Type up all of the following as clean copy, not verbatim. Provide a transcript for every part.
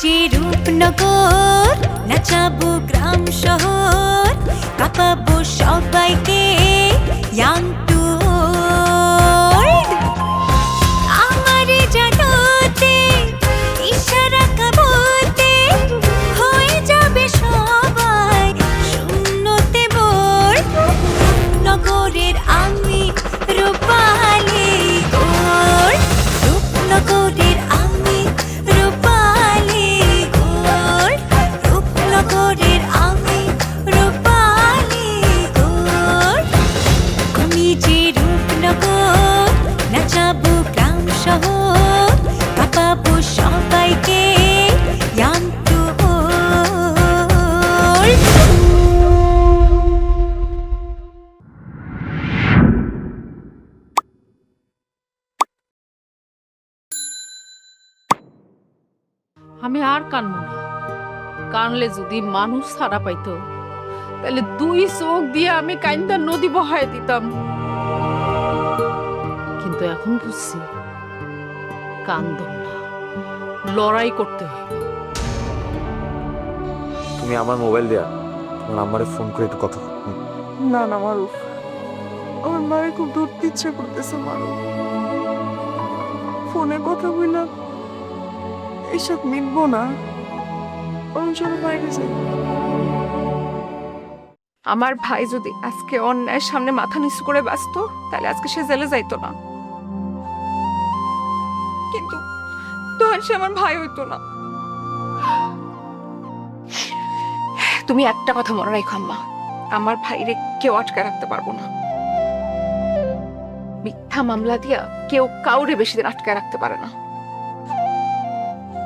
যে রূপনগর, নাচাবো গ্রাম শহর, কাঁপাবো সবাইকে ইয়াং টু ওল্ড। আমারে জানাতে ইশারা কাবতে হয়ে যাবে সবাই শূন্যতে বোর। নগরের আমি রূপালী গোর, রূপনগরের আমি রূপালী গোর, রূপনগরের আমি রূপালী গোর। আমি যে রূপনগর, নাচাবো গ্রাম শহর, কাঁপাবো সবাইকে ইয়াং টু ওল্ড। আমি আর কানবো না। কানলে যদি মানুষ ছাড়া পাইতো তাহলে দুই চোখ দিয়ে আমি কাইন্দা নদী বহায় দিতাম। কিন্তু এখন বুঝছি কান্দন না, লড়াই করতে হয়। তুমি আমার মোবাইল দেয়া তোমার আমারে ফোন করে একটু কথা না না মারুফ, আমার মায়ের খুব ধরতে ইচ্ছে করতেছে মারুফ। ফোনে কথা বললাম এইসব মিটবো না, বরং চলো বাইরে যাই। আমার ভাই যদি আজকে অন্যায়ের সামনে মাথা নিচু করে বাঁচতো তাহলে আজকে সে জেলে যাইতো না, কিন্তু তখন সে আমার ভাই হইতো না। তুমি একটা কথা মনে রাখো আম্মা, আমার ভাইরে কেউ আটকে রাখতে পারবো না। মিথ্যা মামলা দিয়া কেউ কাউরে বেশি দিন আটকে রাখতে পারে না।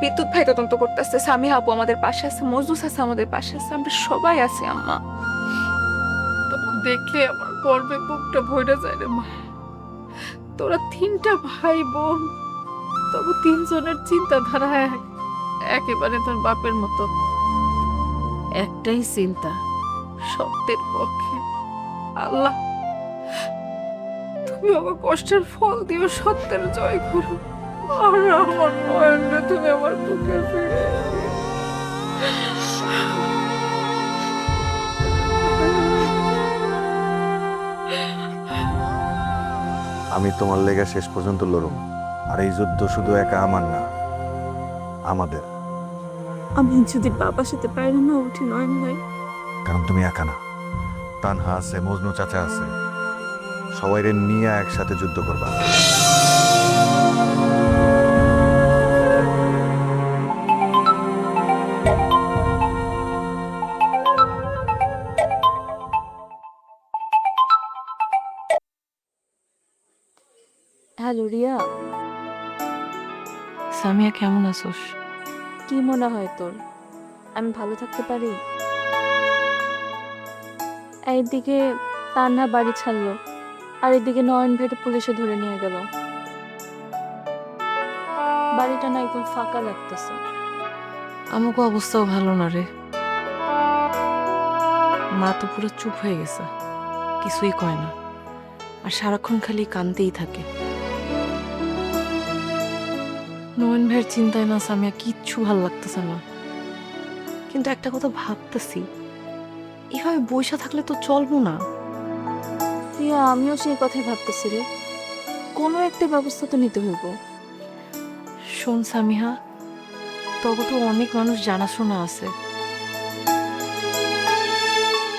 বিদ্যুৎ ভাই তদন্ত করতেছে, স্বামী আপু আমাদের পাশে আছে, মজুস আছে আমাদের পাশে আছে, আমরা সবাই আছি আম্মা। তখন দেখলে আমার গর্বে বুকটা ভরে যায় রে মা। তোরা তিনটা ভাই বোন, তবু তিনজনের চিন্তাধারা একেবারে তোর বাপের মতো। একটাই চিন্তা, সত্যের পক্ষে। আল্লাহ তুমি আমার কষ্টের ফল দিও, সত্যের জয় করো। আর আমার নয়নরে তুমি আমার বুকে ফিরে আমি তোমার লেগে শেষ পর্যন্ত লড়ুম। আর এই যুদ্ধ শুধু একা আমার না, আমাদের। আমি যদি বাবার সাথে বাইরে না উঠি নয়ন ভাই, কারণ তুমি একা না, তানহা আছে, মজনু চাচা আছে, সবাই নিয়ে একসাথে যুদ্ধ করবা। হ্যালো রিয়া, সামিয়া কেমন আছোস? কি মনে হয় তোর আমি ভালো থাকতে পারি? একদিকে তান্না বাড়ি ছাড়লো, আর এদিকে নয়ন ভেটে পুলিশে ধরে নিয়ে গেল। বাড়িটা না একদম ফাঁকা লাগতেছে। আমাকে অবস্থাও ভালো না রে। মা তো পুরো চুপ হয়ে গেছে, কিছুই কয় না, আর সারাক্ষণ খালি কাঁদতেই থাকে। নয়ন ভাইয়ের চিন্তায় না সামিয়া কিচ্ছু ভাল লাগতেছে না। কিন্তু একটা কথা ভাবতেছি, এভাবে বইসা থাকলে তো চলবো না। রিয়া, আমিও সেই কথাই ভাবতেছি রে, কোনো একটা ব্যবস্থা তো নিতে হইব। শোন সামিহা, তবে তো অনেক মানুষ জানাশোনা আছে।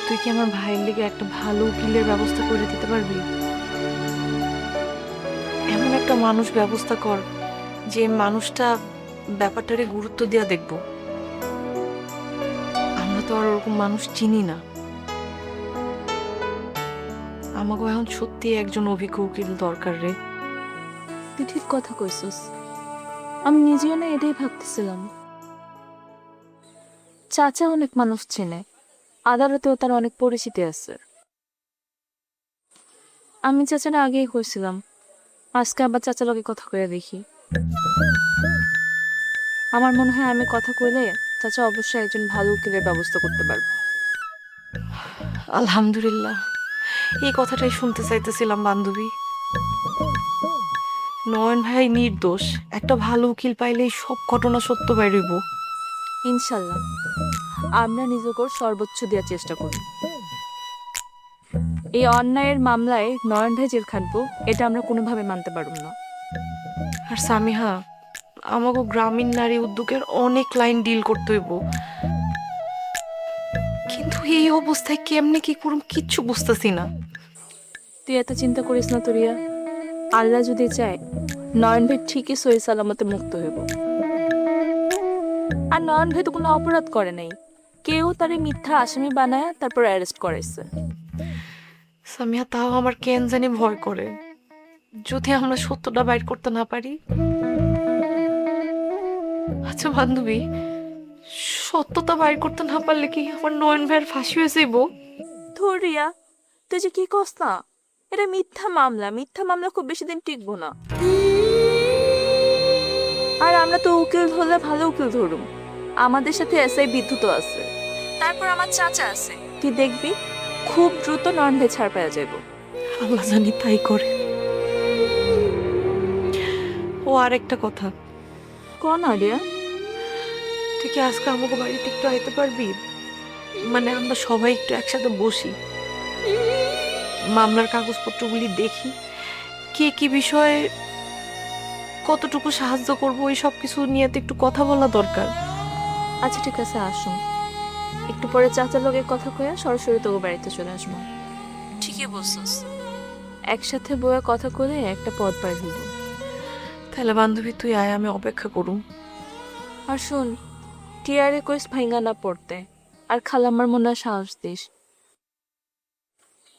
তুই কি আমার ভাইয়ের লেগে একটা ভালো উকিলের ব্যবস্থা করে দিতে পারবি? এমন একটা মানুষ ব্যবস্থা কর যে মানুষটা ব্যাপারটারে গুরুত্ব দেয়া দেখব। আমরা তো আর ওরকম মানুষ চিনি না। আমাকে এখন সত্যি একজন অভিজ্ঞ উকিল দরকার রে। তুই ঠিক কথা কইছস, আমি নিজেও না এটাই ভাবতেছিলাম। চাচা অনেক মানুষ চেনে, আদালতেও তার অনেক পরিচিতি আছে। আমি চাচারা আগেই কইছিলাম, আজকে আবার চাচা লগে কথা কইয়া দেখি। আমার মনে হয় আমি কথা কইলে চাচা অবশ্যই একজন ভালো উকিলের ব্যবস্থা করতে পারবে। আলহামদুলিল্লাহ, এই কথাটাই শুনতে চাইতেছিলাম বান্ধবী। নয়ন ভাই নির্দোষ, একটা ভালো উকিল পাইলেই সব ঘটনা সত্য বাইরেব। ইনশাল্লাহ আমরা নিজেকে সর্বোচ্চ দেওয়ার চেষ্টা করব। এই অন্যায়ের মামলায় নয়ন ভাই জেল খাটবো এটা আমরা কোনোভাবে মানতে পারব না। আর সামিহা, আমাকে গ্রামীণ নারী উদ্যোগের অনেক লাইন ডিল করতে হইব, কিন্তু এই অবস্থায় কেমনে কি করুম কিচ্ছু বুঝতেছি না। তুই এত চিন্তা করিস না তোরিয়া, আল্লাহ যদি চায় নয়ন ভাই ঠিকই সহি সালামতে মুক্ত হইব। আর নয়ন ভাই তো কোনো অপরাধ করে নাই, কেউ তারে মিথ্যা আসামি বানায় তারপর অ্যারেস্ট করাইছে। সামিহা, তাও আমার কেন জানি ভয় করে, যদি আমরা সত্যটা বাইর করতে না পারি। আচ্ছা বান্ধবী, সত্যতা বাইর করতে না পারলে কি আমার নয়ন ভাইয়ের ফাঁসি হয়ে যাইব? ধরিয়া তুই যে কি কস না, এটা মিথ্যা মামলা, মিথ্যা মামলা খুব বেশি দিন টিকবো না। আর আমরা তো উকিল হলে ভালো উকিল ধরুম, আমাদের সাথে এসআই বিদ্যুৎ আছে, তারপর আমার চাচা আছে, তুই দেখবি খুব দ্রুত নয়ন ভাই ছাড় পাওয়া যাইব। আল্লাহ জানি তাই করে। ও আরেকটা কথা, কোন আরিয়া? তুই কি আজকে আমাকে বাড়িতে একটু আইতে পারবি? মানে আমরা সবাই একটু একসাথে বসি, মামলার কাগজপত্রগুলি দেখি, কে কি বিষয়ে কতটুকু সাহায্য করবো, এই সব কিছু নিয়ে তো একটু কথা বলা দরকার। আচ্ছা ঠিক আছে, আসুন একটু পরে চাচার লগে কথা কয়ে সরাসরি তোকে বাড়িতে চলে আসবো। ঠিকই বলছিস, একসাথে বয়ে কথা করে একটা পথ পার হইব। তাহলে বান্ধবী তুই আয়, আমি অপেক্ষা করুম। আর শোন, টিয়ারে কইস ভাইঙ্গা না পড়তে, আর খালাম্মার মনে হয় সাহস দিস।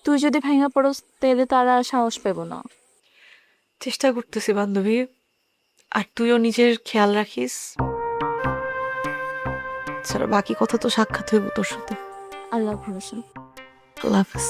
তুই যদি ভাইঙ্গা পড়স তাহলে তারা আর সাহস পেব না। চেষ্টা করতেছি বান্ধবী, আর তুইও নিজের খেয়াল রাখিস। ছাড়া বাকি কথা তো সাক্ষাৎ হইব তোর সাথে। আল্লাহ ভরসা। আল্লাহ হাফেজ।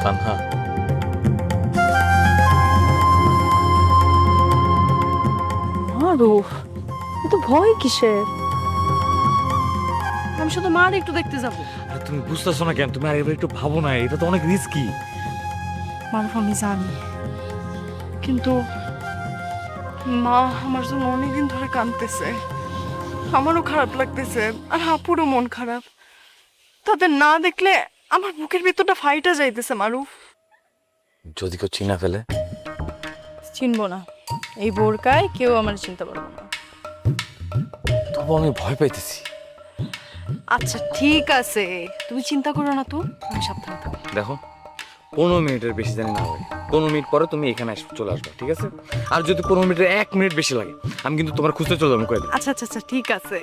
তানহা, আরো এত ভয় কিসের? আমি শুধু মার একটু দেখতে যাবো। আরে তুমি বুঝতেছো না কেন? তুমি আর এবার একটু ভাবো না, এটা তো অনেক রিস্কি। মারুফ আমি জানি, কিন্তু মা আমার জন্য অনেকদিন ধরে কাঁদতেছে, আমারও খারাপ লাগতেছে, আর হাপুরও মন খারাপ। তাদের না দেখলে আমার বুকের ভিতরটা ফাইটা যাইতেছে। মারুফ, যদি কেউ চিনা ফেলে? চিনবো না, এই বোরকায় কেউ আমার চিনতে পারবো না। তবু আমি ভয় পাইতেছি। আচ্ছা ঠিক আছে, তুমি চিন্তা করো না তো, আমি সাবধানে থাকবো। দেখো, 15 মিনিটের বেশি জানি না হয়, 15 মিনিট পরে তুমি এখানে চলে আসবে, ঠিক আছে? আর যদি 15 মিনিটের 1 মিনিট বেশি লাগে, আমি কিন্তু তোমার খুঁজতে চলে যাবো করে দিই। আচ্ছা আচ্ছা আচ্ছা ঠিক আছে।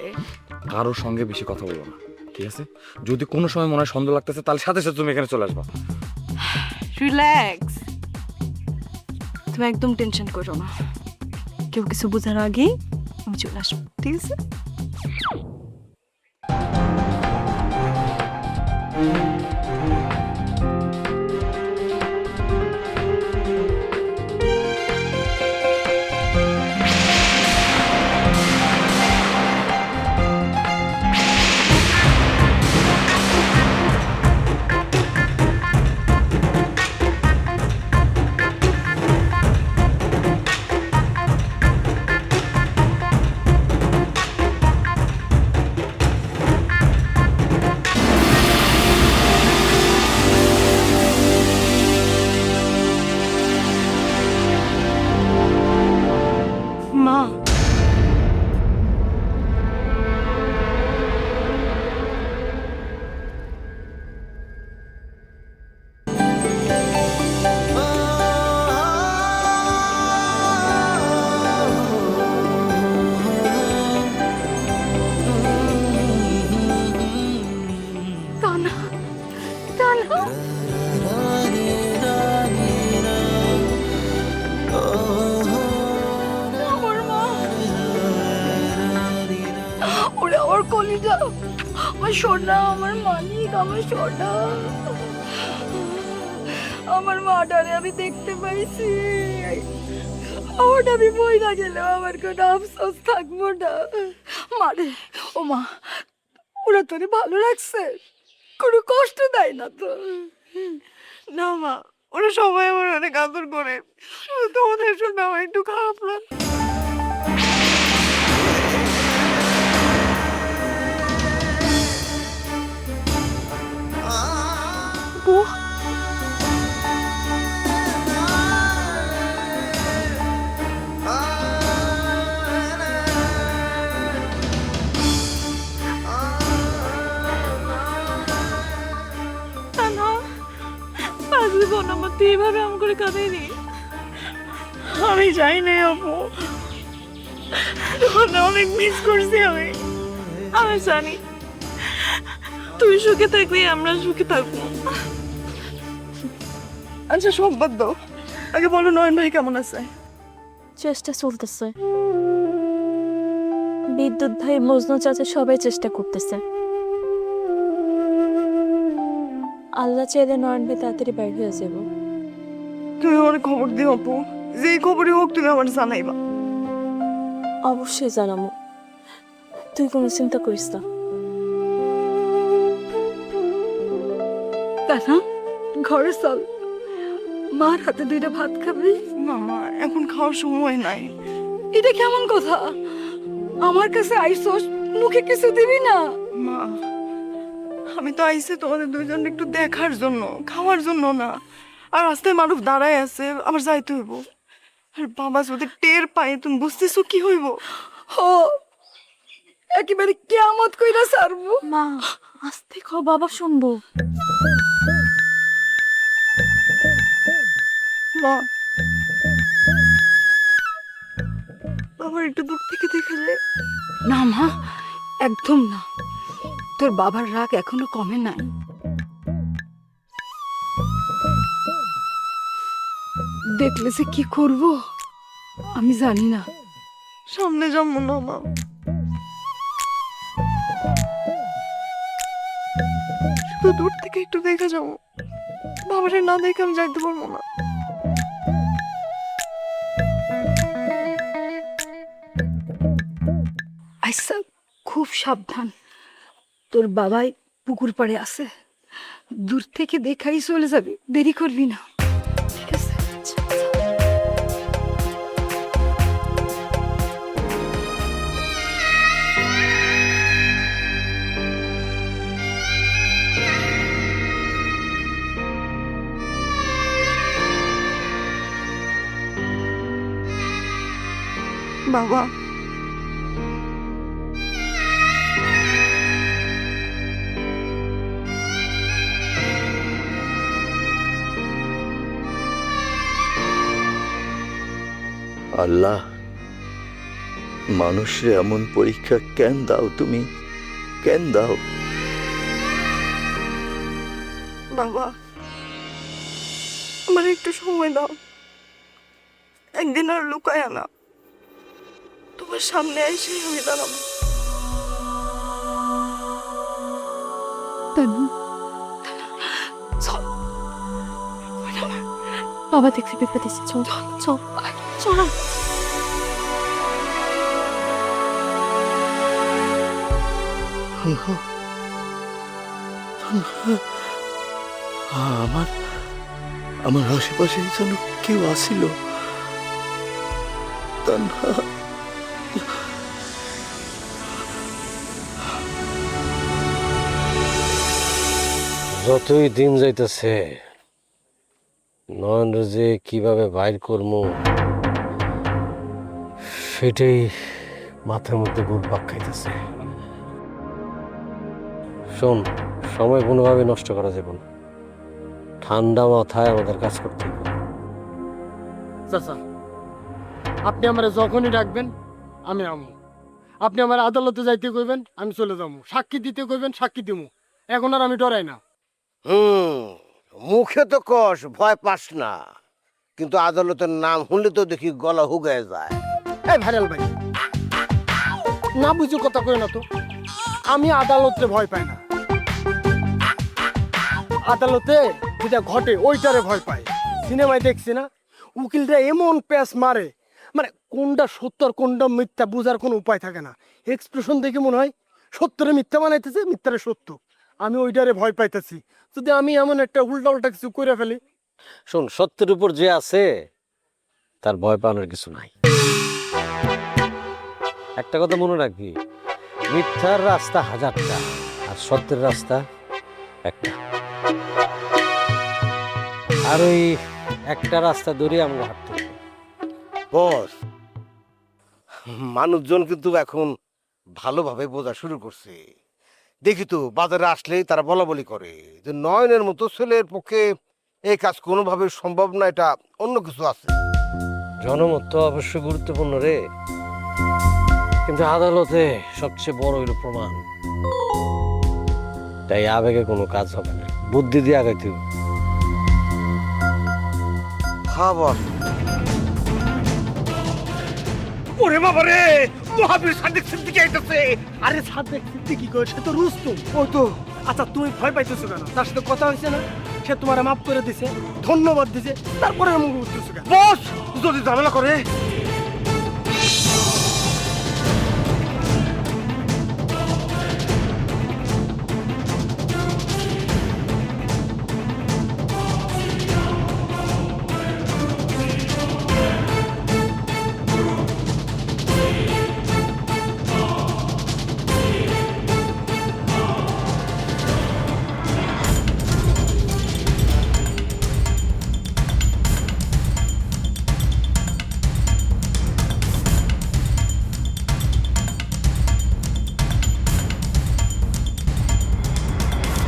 কারোর সঙ্গে বেশি কথা বলবো না, ঠিক আছে? যদি কোনো সময় মনে হয় সন্দেহ লাগতেছে, তাহলে সাথে সাথে তুমি এখানে চলে আসবা। রিল্যাক্স, তুমি একদম টেনশন করো না, কেউ কিছু বোঝার আগেই আমি চলে আসবো, ঠিক আছে? এটা আমার সোনা, আমার মানিক, আমার সোনা, আমার মাটারে আমি দেখতে পাইছি। ওটা আমি বই না গেলেও আমার কোনো আফসোস থাকবো না। মারে, ও মা, ওরা তোরে ভালো রাখছে, কোনো কষ্ট দেয় না তো? না মা, ওরা সবাই আমার অনেক আদর করে, শুধু তোমাদের জন্য আমার একটু খারাপ লাগে। এইভাবে আম করে কাঁদাইনি। আমি যাই নাই আপু, তোমাদের অনেক মিস করছি আমি। আমি জানি তুই সুখে থাকবি, আমরা সুখে থাকবো। আচ্ছা সব বাদ দাও, আগে বলো নয়ন ভাই কেমন আছে? চেষ্টা চলতেছে, বিদ্যুৎ ভাই, মজনু চাচা সবাই চেষ্টা করতেছে। আল্লাহ চাইলে নয়ন ভাই তাড়াতাড়ি বাইর হয়ে যাবো। তুমি আমার খবর দিও আপু, যেই খবরই হোক তুমি আমার জানাইবা। অবশ্যই জানাবো, তুই কোনো চিন্তা করিস না। কানা, ঘরে চল, মার হাতে দুইটা ভাত খাবি। না মা, এখন খাওয়ার সময় নাই। এটা কেমন কথা? আমার কাছে আইসোস, মুখে কিছু দিবি না? মা, আমি তো আইছি তোমাদের দুইজন একটু দেখার জন্য, খাওয়ার জন্য না। আর রাস্তায় মানুষ দাঁড়ায় আছে, আমার যাইতে হইব। আর বাবা যদি টের পায়, তুমি বুঝতেছো কি হইব? ও একেবারে কিয়ামত কইরা ছাড়বো। মা আস্তে খ, বাবা শুনবো। মা, বাবার একটু দূর থেকে দেখালে। না মা, একদম না, তোর বাবার রাগ এখনো কমে নাই। দেখলে যে কি করব আমি জানি না। সামনে যাবো না মা, শুধু দূর থেকে একটু দেখে যাবো। বাবারে না দেখে আমি যাইতে পারবো না। আচ্ছা, খুব সাবধান, তোর বাবাই পুকুর পাড়ে আছে, দূর থেকে দেখাই চলে যাবে, দেরি করবি না, ঠিক আছে? বাবা, আল্লাহ, মানুষের এমন পরীক্ষা কেন দাও তুমি, কেন দাও? বাবা, আমার একটু সময় দাও। একদিন আর লুকায় না, তোমার সামনে এসে আমি দাঁড়াবো। বাবা দেখতে বিপদ এসে, চল চল চল। আমার আমার আশেপাশে যেন কেউ আসিল। তানহা, যতই দিন যাইতেছে, নয়ন যে কিভাবে বাইর করবো সেটাই মাথার মধ্যে ঘুরপাক খাইতেছে। শোন, সময় কোনোভাবে নষ্ট করা যাবে না, ঠান্ডা মাথায় আমাদের কাজ করতে হবে। চাচা, আপনি আমার যখনই ডাকবেন আমি আমু। আপনি আমার আদালতে যাইতে কইবেন আমি চলে যাবো, সাক্ষী দিতে কইবেন সাক্ষী দিমু। এখন আর আমি ডরাই না। মুখে তো কস ভয় পাস না, কিন্তু আদালতের নাম শুনলে তো দেখি গলা হুগায় যায়। এই ভাইরাল ভাই, না বুঝে কথা কই না তো। আমি আদালতে ভয় পাই না, আদালতে যেটা ঘটে ওইটারে ভয় পাই। সিনেমায় দেখছি না, উকিলরা এমন প্যাচ মারে, মানে কোনটা সত্য আর কোনটা মিথ্যা বোঝার কোনো উপায় থাকে না। এক্সপ্রেশন দেখে মনে হয় সত্যরে মিথ্যা বানাইতেছে, মিথ্যারে সত্য। আমি ওইটারে ভয় পাইতেছি, যদি আমি এমন একটা উল্টা উল্টা কিছু করে ফেলি। শোন, সত্যের উপর যে আছে তার ভয় পাওয়ার কিছু নাই। একটা কথা মনে রাখবি, মিথ্যার রাস্তা হাজারটা আর সত্যের রাস্তা একটা। আর ওই একটা রাস্তা ধরে আমরা হাঁটতে হবে। বস, মানুষজন কিন্তু এখন ভালোভাবে বোঝা শুরু করছে। দেখি তো বাজারে আসলেই তারা বলা বলি করে যে নয়নের মতো ছেলের পক্ষে এই কাজ কোনোভাবে সম্ভব না, এটা অন্য কিছু আছে। জনমত তো অবশ্যই গুরুত্বপূর্ণ রে, কিন্তু আদালতে সবচেয়ে বড় হইল প্রমাণ। তাই আবেগে কোনো কাজ হবে না, বুদ্ধি দিয়ে আগাইতে হবে। হ্যাঁ বস। ওরে বাবা রে, মহাবীর সাদেক সিদ্দিকী আইতাছে। আরে সাদেক সিদ্দিকী কই? সে তো রুস্তম। ওই তো। আচ্ছা তুমি ভয় পাইতেছো কেন? তার সাথে কথা হয়েছে না, সে তোমারে মাফ করে দিছে, ধন্যবাদ দিছে, তারপরে মুখ উঠতেছো কেন? বস যদি ঝামেলা করে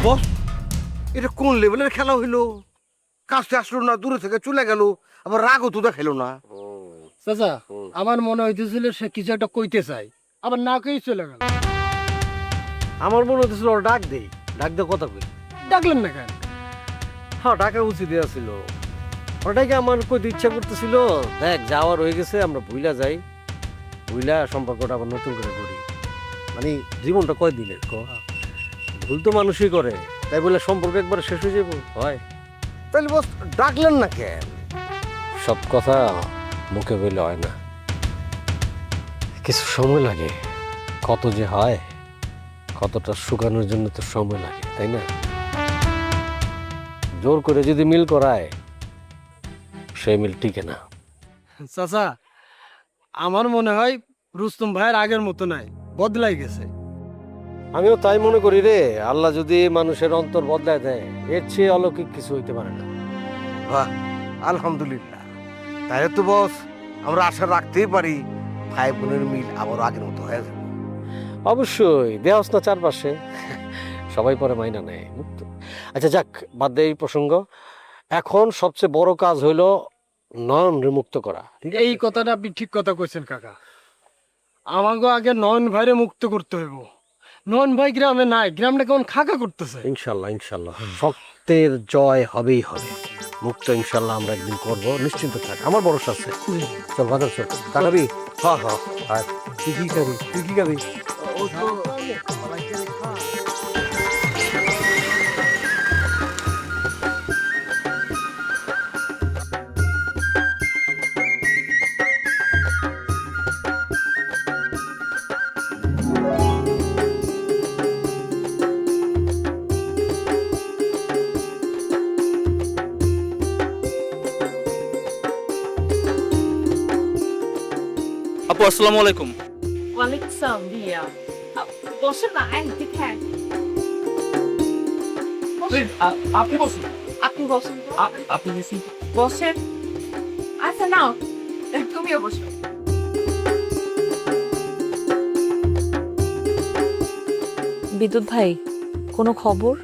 বস, এটা কোন লেভেলের খেলা হইলো? কাছে আসলো না, দূরে থেকে চলে গেল, আবার রাগও তো দেখাইলো না। চাচা, আমার মনে হইতেছিল সে কিছু একটা কইতে চাই, আবার না কই চলে গেল। আমার মনে হতেছিল ওর ডাক দেই, ডাক দিয়ে কথা কই। ডাকলেন না কেন? হ্যাঁ, ডাকা উচিত ছিল। ওটাকে আমার কইতে ইচ্ছা করতেছিল, দেখ যাওয়ার হয়ে গেছে, আমরা ভুইলা যাই, ভুইলা সম্পর্কটা আবার নতুন করে করি। মানে জীবনটা কয় দিনের ক, ভুল তো মানুষই করে, তাই বলে সম্পর্ক একবার শেষ হয়ে যাবো হয়? তাহলে বস ডাকলেন না কেন? সব কথা মুখে বললে হয় না, কিছু সময় লাগে। কত যে হয়, কতটা শুকানোর জন্য তো সময় লাগে, তাই না? জোর করে যদি মিল করায়, সেই মিল টিকে না। চাচা, আমার মনে হয় রুস্তম ভাইয়ের আগের মতো নাই, বদলাই গেছে। আমিও তাই মনে করি রে। আল্লাহ যদি মানুষের অন্তর বদলায় দেয়, এর চেয়ে অলৌকিক কিছু হইতে পারে না। বাহ, আলহামদুলিল্লাহ। তাহলে তো বস আমরা আশা রাখতেই পারি ভাই বোনের মিল আবার আগের মতো হয়ে যাবে। অবশ্যই, দেহস না চারপাশে, সবাই পরে মাইনা নেয়, মুক্ত। আচ্ছা যাক, বাদ দে এই প্রসঙ্গ। এখন সবচেয়ে বড় কাজ হইলো নয়ন মুক্ত করা। এই কথাটা আপনি ঠিক কথা কইছেন কাকা। আমাকে আগে নয়ন ভাইরে মুক্ত করতে হইব। নয়ন ভাই গ্রামে নাই, গ্রামটা কেমন খাকা করতেছে। ইনশাল্লাহ ইনশাল্লাহ সত্যের জয় হবেই হবে। মুক্ত ইনশাল্লাহ আমরা একদিন করবো, নিশ্চিন্ত থাক, আমার ভরসা আছে। চল বাজার চল, কাটাবি? হ্যাঁ হ্যাঁ। আর তুই কি খাবি? তুই কি খাবি? আপু আসসালামু আলাইকুম। ওয়ালাইকুম আসসালাম ভাইয়া। বসে না, একদিক হ্যাঁ। আপনি বসুন। আপনি বসেন তো। আপনি বসুন। বসেন। আচ্ছা নাও, তুমিও বসো। বিদ্যুৎ ভাই, কোনো খবর?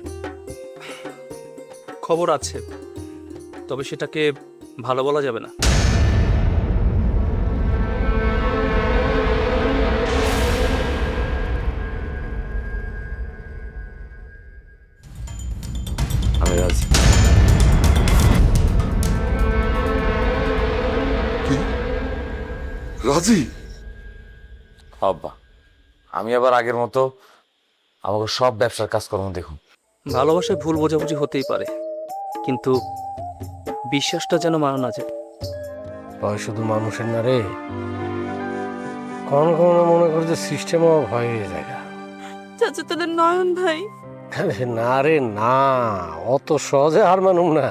খবর আছে, তবে সেটাকে ভালো বলা যাবে না। আমি রাজি। রাজি? আব্বা, আমি আবার আগের মতো আমাকে সব ব্যবসার কাজকর্ম দেখুন। ভালোবাসায় ভুল বোঝাবুঝি হতেই পারে, কিন্তু বিশ্বাসটা যেন মারা না যায়। ভয় শুধু মানুষের না রে, কখনো কখনো মনে করে যে সিস্টেমও ভয় হয়ে যায়। চাচা তাহলে নয়ন ভাই? আরে না রে না, অত সহজে হার মানুম না।